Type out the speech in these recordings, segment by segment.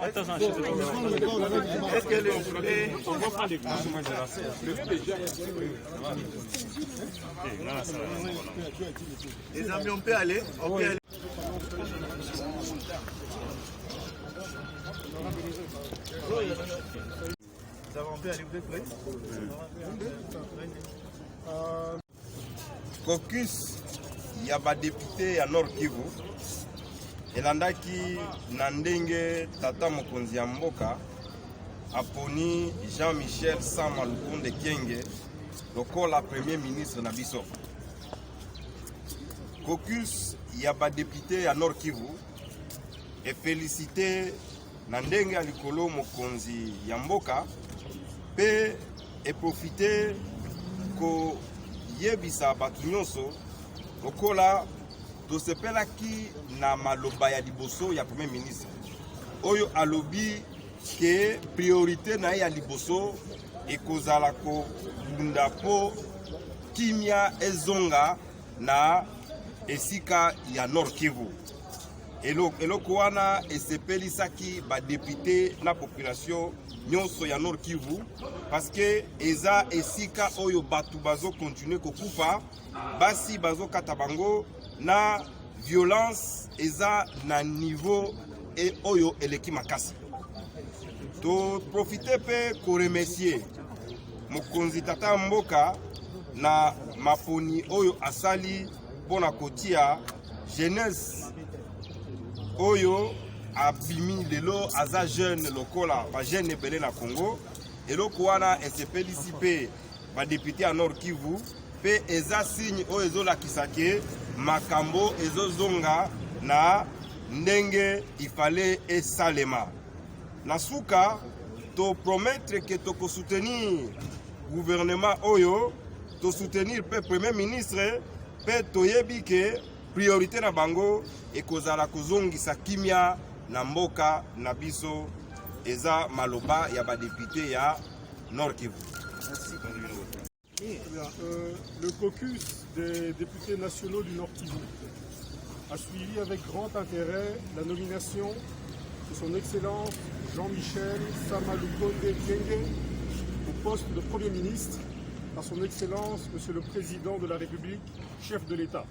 Est-ce que on va prendre les les amis, on peut aller. On peut aller. On peut aller, vous êtes prêts? Caucus ya badepute ya Nord Kivu elandaki na ndenge tata mokonzi ya mboka aponi Jean-Michel Sama Lukonde Kyenge lokola premier ministre na biso. Caucus ya badepute ya Nord Kivu e félicité na ndenge ya likolo mokonzi ya mboka pe e profiter ko yebisa batu nyonso lokola tosepelaki na maloba ya liboso ya premier ministre oyo alobi ke priorité na ya liboso ekozala ko bunda po kimia ezonga na esika ya Nord Kivu. Eloko wana esepelisaki badepute na population nyonso ya Nord Kivu parce que eza esika oyo batu bazo continuer kokufa, basi bazo kata bango na violence eza na niveau et oyo eleki makasi. To profiter pe ko remercier mokonzi tata mboka na maponi oyo asali pona kotia jeunesse oyo abimi lelo aza jeune lokola ba jeune ebele na Congo. Eloko wana esepelisi pe ba député à Nord Kivu pe eza signe oyo ezolakisa ke makambo ezozonga na ndenge ifale esalema. Na suka to promettre que to soutenir gouvernement oyo, to soutenir pe premier ministre pe toyebi ke priorité na bango ekozala kozongisa kimia na mboka na biso eza maloba ya badepute ya Nord Kivu. Le caucus des députés nationaux du Nord Kivu a suivi avec grand intérêt la nomination de son Excellence Jean-Michel Sama Lukonde Kyenge au poste de Premier ministre par son Excellence Monsieur le Président de la République, chef de l'État.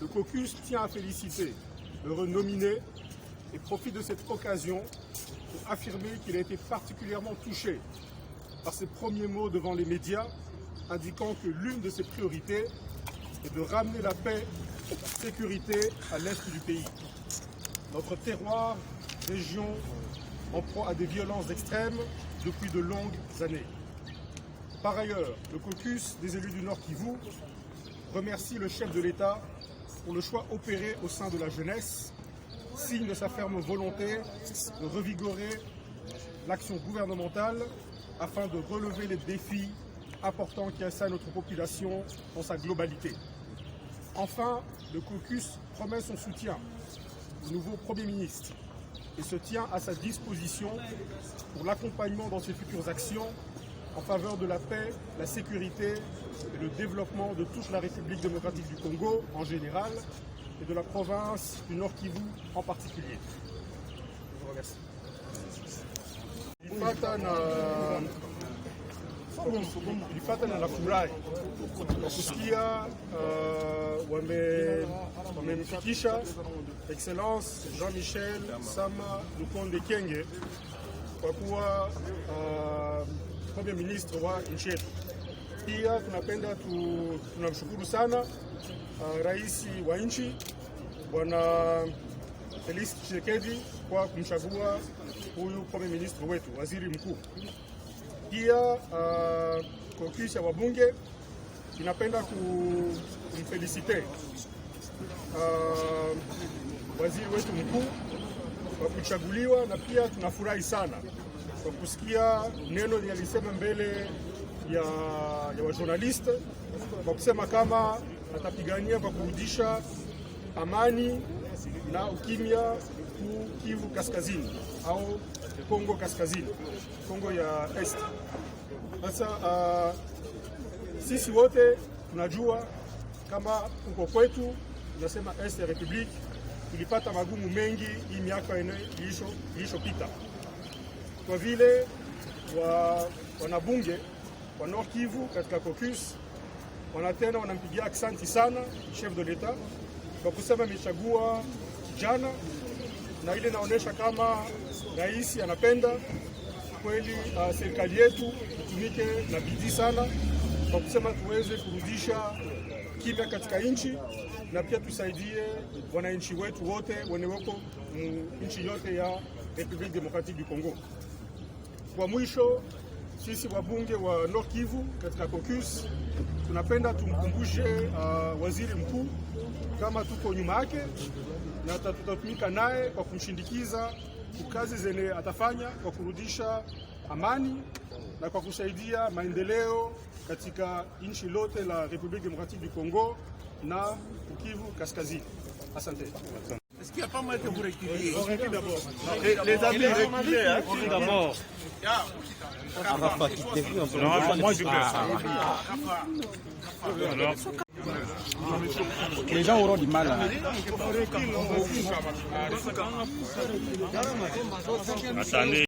Le caucus tient à féliciter le renominé et profite de cette occasion pour affirmer qu'il a été particulièrement touché par ses premiers mots devant les médias, indiquant que l'une de ses priorités est de ramener la paix et la sécurité à l'est du pays. Notre terroir, région en proie à des violences extrêmes depuis de longues années. Par ailleurs, le caucus des élus du Nord Kivu remercie le chef de l'État pour le choix opéré au sein de la jeunesse, signe de sa ferme volonté de revigorer l'action gouvernementale afin de relever les défis importants qui assaillent notre population dans sa globalité. Enfin, le caucus promet son soutien au nouveau Premier ministre et se tient à sa disposition pour l'accompagnement dans ses futures actions en faveur de la paix, la sécurité et le développement de toute la République démocratique du Congo en général et de la province du Nord Kivu en particulier. Je vous remercie. Ilipata na nafurahi kwa kusikia wamemfikisha Excellence Jean-Michel Sama Lukonde Kyenge kwa kuwa Premier Ministre wa nchi yetu. Pia tunamshukuru sana Rais wa nchi Bwana Felix Tshisekedi kwa kumchagua huyu Premier Ministre wetu, waziri mkuu. Pia caucus ya wabunge inapenda kumfelicite waziri wetu mkuu kwa kuchaguliwa, na pia tunafurahi sana kwa kusikia neno alisema mbele ya wajournaliste kwa kusema kama atapigania kwa kurudisha amani na ukimya Kivu Kaskazini au Kongo Kaskazini, Kongo ya Est. Sasa sisi wote tunajua kama uko kwetu tunasema Est ya Republique, tulipata magumu mengi hii miaka ilishopita, kwa vile wanabunge wa Nord Kivu katika caucus wanatena wanampigia aksanti sana chef de l'etat kwa kusema amechagua kijana, na ile inaonyesha kama rais anapenda kweli serikali yetu itumike na bidii sana kwa kusema tuweze kurudisha kimya katika nchi, na pia tusaidie wananchi wetu wote wenye wako nchi yote ya Republique Democratique du Congo. Kwa mwisho, sisi wabunge wa Nord Kivu katika caucus tunapenda tumkumbushe waziri mkuu kama tuko nyuma yake na tutatumika naye kwa kumshindikiza kazi zenye atafanya kwa kurudisha amani na kwa kusaidia maendeleo katika nchi lote la République démocratique du Congo na Kivu Kaskazini. Asante. Est-ce qu'il n'y a pas moyen que vous reculiez? On recule d'abord. Les amis, reculez. D'abord. Moi, je fais ça. Les gens auront du mal. Attendez.